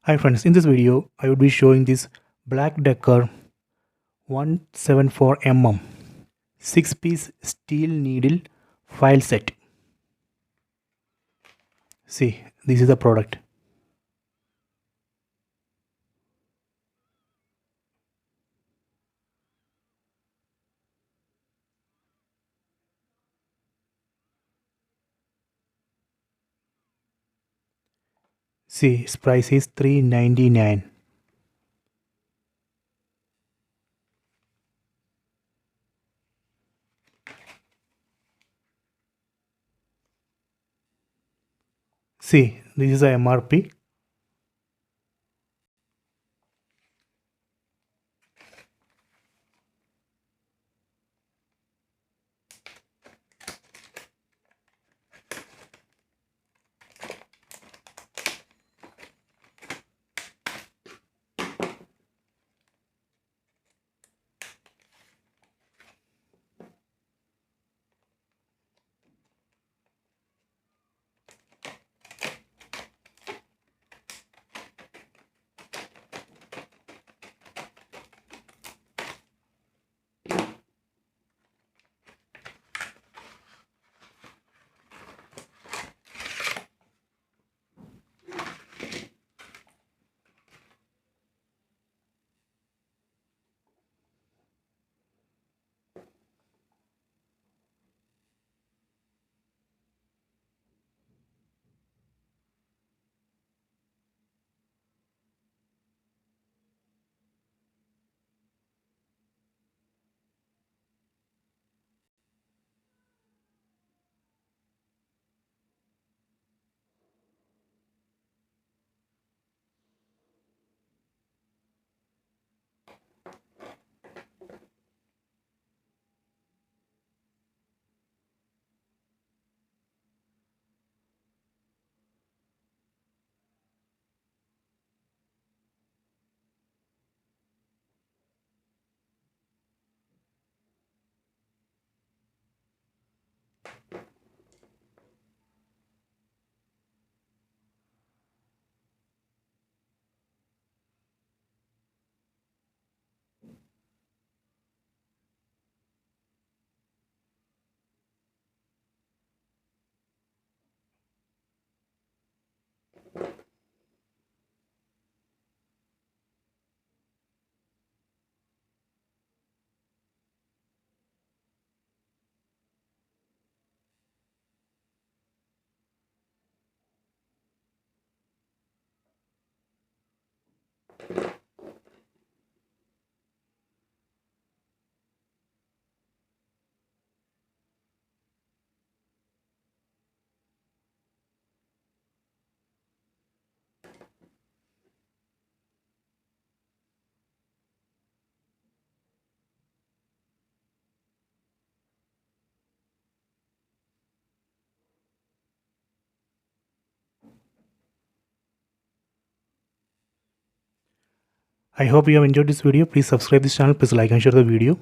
Hi friends, in this video I would be showing this BLACK+DECKER 174 mm 6-piece steel needle file set. See, this is the product. See, its price is $399. See, this is the MRP. I hope you have enjoyed this video. Please subscribe this channel, please like and share the video.